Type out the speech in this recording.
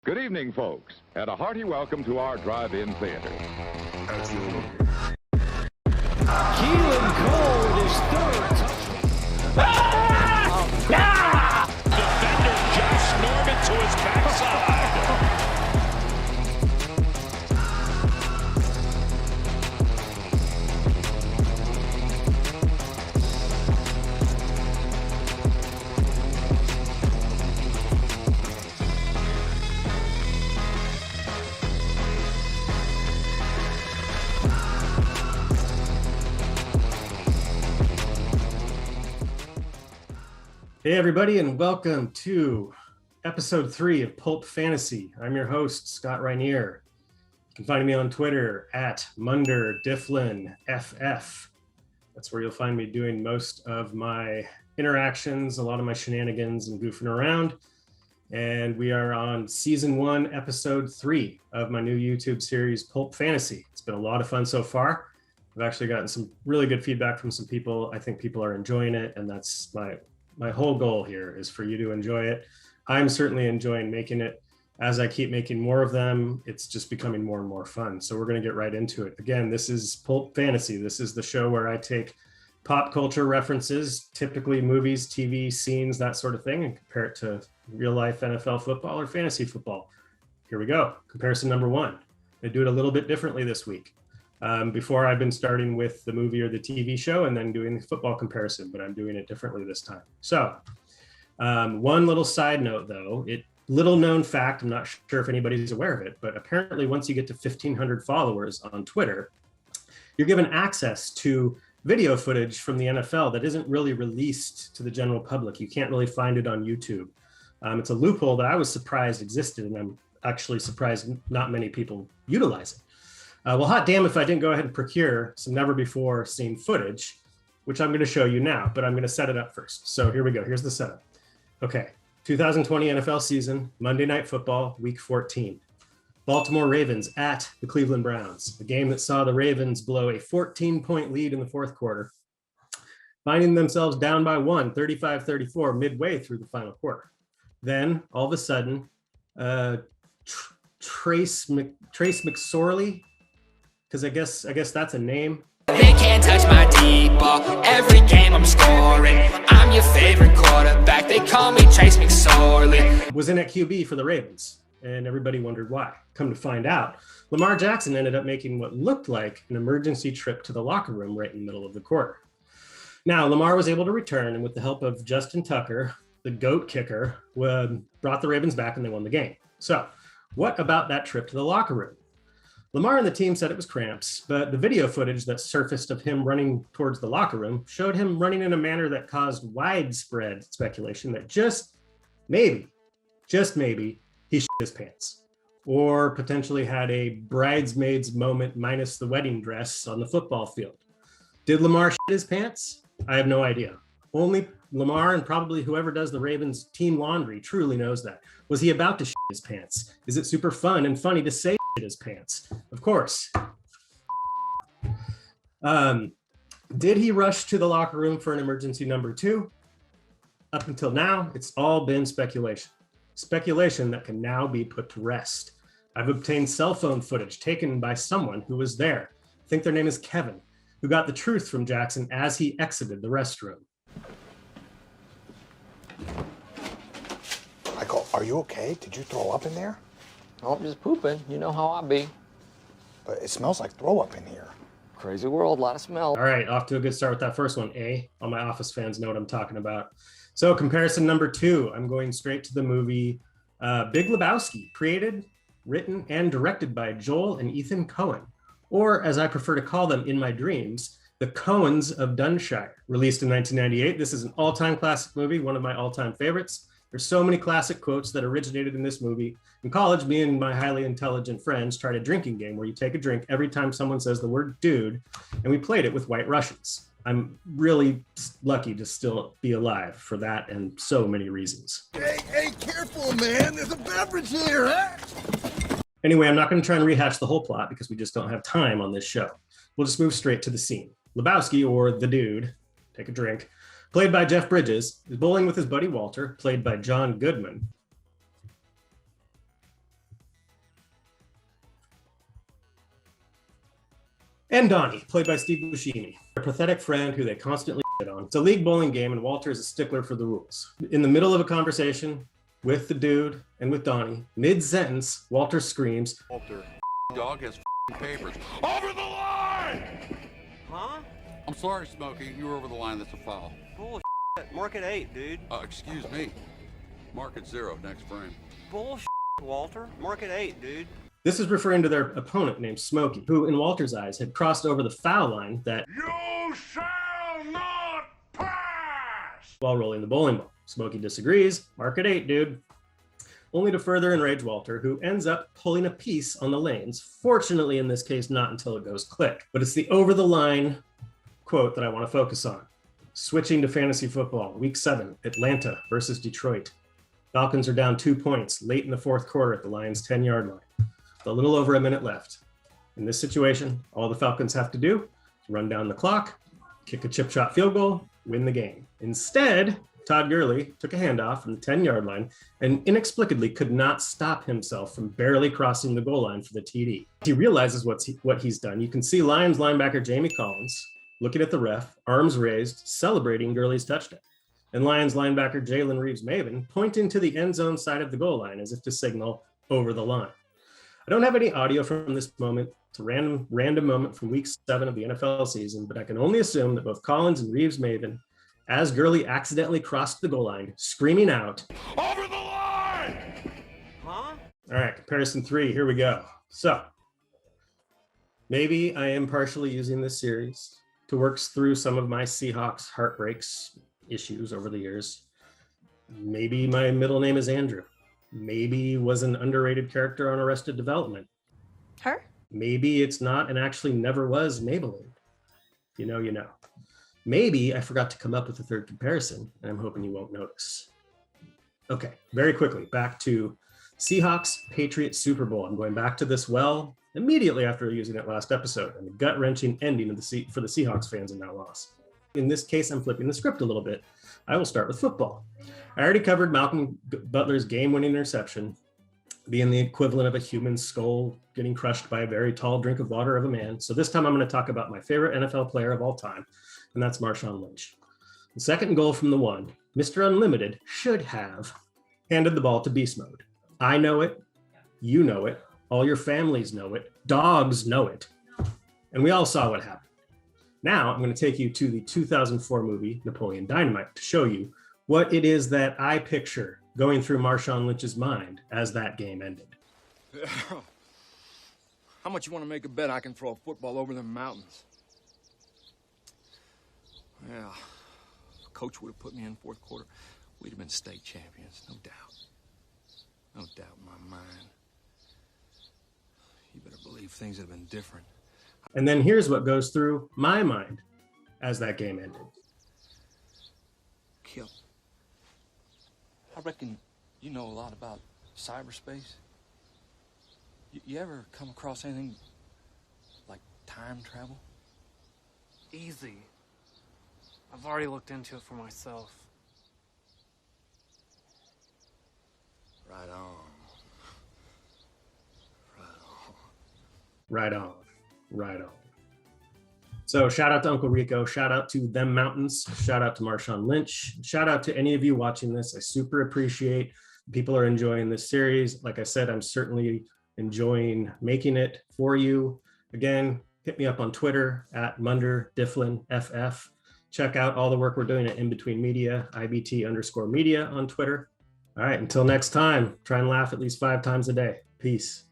Good evening, folks, and a hearty welcome to our drive-in theater. Keelan Cole with his third touchdown. Defender Josh Norman to his backside. Hey everybody, and welcome to episode 3 of Pulp Fantasy. I'm your host, Scott Rinear. You can find me on Twitter at MunderDifflinFF. That's where you'll find me doing most of my interactions, a lot of my shenanigans and goofing around. And we are on season 1, episode 3 of my new YouTube series, Pulp Fantasy. It's been a lot of fun so far. I've actually gotten some really good feedback from some people. I think people are enjoying it, and that's my whole goal here is for you to enjoy it. I'm certainly enjoying making it. As I keep making more of them, it's just becoming more and more fun. So we're going to get right into it. Again, this is Pulp Fantasy. This is the show where I take pop culture references, typically movies, TV, scenes, that sort of thing, and compare it to real life NFL football or fantasy football. Here we go. Comparison number 1. I do it a little bit differently this week. Before I've been starting with the movie or the TV show and then doing the football comparison, but I'm doing it differently this time. So one little side note though, little known fact, I'm not sure if anybody's aware of it, but apparently once you get to 1,500 followers on Twitter, you're given access to video footage from the NFL that isn't really released to the general public. You can't really find it on YouTube. It's a loophole that I was surprised existed, and I'm actually surprised not many people utilize it. Well, hot damn if I didn't go ahead and procure some never before seen footage, which I'm going to show you now, but I'm going to set it up first. So here we go. Here's the setup. Okay. 2020 NFL season, Monday Night Football, week 14. Baltimore Ravens at the Cleveland Browns, a game that saw the Ravens blow a 14-point lead in the fourth quarter, finding themselves down by 35-34 midway through the final quarter. Then all of a sudden, Trace McSorley, because I guess that's a name. They can't touch my deep ball. Every game I'm scoring. I'm your favorite quarterback. They call me Trace McSorley. Was in at QB for the Ravens, and everybody wondered why. Come to find out, Lamar Jackson ended up making what looked like an emergency trip to the locker room right in the middle of the quarter. Now, Lamar was able to return, and with the help of Justin Tucker, the GOAT kicker, brought the Ravens back, and they won the game. So, what about that trip to the locker room? Lamar and the team said it was cramps, but the video footage that surfaced of him running towards the locker room showed him running in a manner that caused widespread speculation that just maybe, he shit his pants, or potentially had a bridesmaid's moment minus the wedding dress on the football field. Did Lamar shit his pants? I have no idea. Only Lamar and probably whoever does the Ravens team laundry truly knows that. Was he about to shit his pants? Is it super fun and funny to say shit his pants? Of course. Did he rush to the locker room for an emergency number 2? Up until now, it's all been speculation. Speculation that can now be put to rest. I've obtained cell phone footage taken by someone who was there. I think their name is Kevin, who got the truth from Jackson as he exited the restroom. Michael, are you okay? Did you throw up in there? Oh, I'm just pooping. You know how I be. But it smells like throw up in here. Crazy world, a lot of smell. All right, off to a good start with that first one, All my Office fans know what I'm talking about. So comparison number 2, I'm going straight to the movie Big Lebowski, created, written, and directed by Joel and Ethan Coen, or as I prefer to call them in my dreams, the Coens of Dunshire. Released in 1998, this is an all-time classic movie, one of my all-time favorites. There's so many classic quotes that originated in this movie. In college, me and my highly intelligent friends tried a drinking game where you take a drink every time someone says the word dude, and we played it with White Russians. I'm really lucky to still be alive for that and so many reasons. Hey, careful, man. There's a beverage here, huh? Anyway, I'm not going to try and rehash the whole plot because we just don't have time on this show. We'll just move straight to the scene. Lebowski, or the dude, take a drink, played by Jeff Bridges, is bowling with his buddy Walter, played by John Goodman. and Donnie, played by Steve Buscemi, a pathetic friend who they constantly shit on. It's a league bowling game, and Walter is a stickler for the rules. In the middle of a conversation with the dude and with Donnie, mid-sentence, Walter screams, Walter, dog has papers. Over the line! Huh? I'm sorry, Smokey. You were over the line. That's a foul. Bullshit. Mark it 8, dude. Excuse me. Mark it 0. Next frame. Bullshit, Walter. Mark it 8, dude. This is referring to their opponent named Smokey, who in Walter's eyes had crossed over the foul line that You shall not pass! while rolling the bowling ball. Smokey disagrees, mark it 8, dude. Only to further enrage Walter, who ends up pulling a piece on the lanes. Fortunately, in this case, not until it goes click. But it's the over the line quote that I want to focus on. Switching to fantasy football, week 7, Atlanta versus Detroit. Falcons are down 2 points late in the fourth quarter at the Lions' 10-yard line. With a little over a minute left. In this situation, all the Falcons have to do is run down the clock, kick a chip shot field goal, win the game. Instead, Todd Gurley took a handoff from the 10-yard line and inexplicably could not stop himself from barely crossing the goal line for the TD. He realizes what he's done. You can see Lions linebacker Jamie Collins looking at the ref, arms raised, celebrating Gurley's touchdown. And Lions linebacker Jalen Reeves-Maybin pointing to the end zone side of the goal line as if to signal over the line. I don't have any audio from this moment. It's a random moment from week 7 of the NFL season, but I can only assume that both Collins and Reeves-Maybin, as Gurley accidentally crossed the goal line, screaming out, Over the line! Huh? All right, comparison 3, here we go. So, maybe I am partially using this series to work through some of my Seahawks heartbreaks issues over the years. Maybe my middle name is Andrew. Maybe was an underrated character on Arrested Development. Her? Maybe it's not and actually never was Maybelline. You know. Maybe I forgot to come up with a third comparison, and I'm hoping you won't notice. Okay, very quickly, back to Seahawks Patriots Super Bowl. I'm going back to this well immediately after using it last episode, and the gut-wrenching ending of for the Seahawks fans in that loss. In this case, I'm flipping the script a little bit. I will start with football. I already covered Malcolm Butler's game-winning interception being the equivalent of a human skull getting crushed by a very tall drink of water of a man. So this time I'm going to talk about my favorite NFL player of all time, and that's Marshawn Lynch. The second goal from the one, Mr. Unlimited should have handed the ball to beast mode. I know it. You know it. All your families know it. Dogs know it. And we all saw what happened. Now I'm going to take you to the 2004 movie Napoleon Dynamite to show you what it is that I picture going through Marshawn Lynch's mind as that game ended. How much you want to make a bet I can throw a football over the mountains? Yeah, if Coach would have put me in fourth quarter, we'd have been state champions, no doubt. No doubt in my mind. You better believe things would have been different. And then here's what goes through my mind as that game ended. Kip, I reckon you know a lot about cyberspace. You ever come across anything like time travel? Easy. I've already looked into it for myself. Right on. Right on. Right on. So shout out to Uncle Rico, shout out to them mountains, shout out to Marshawn Lynch, shout out to any of you watching this. I super appreciate people are enjoying this series. Like I said, I'm certainly enjoying making it for you. Again, hit me up on Twitter at MunderDifflinFF. Check out all the work we're doing at In Between Media, IBT_media on Twitter. All right, until next time, try and laugh at least 5 times a day. Peace.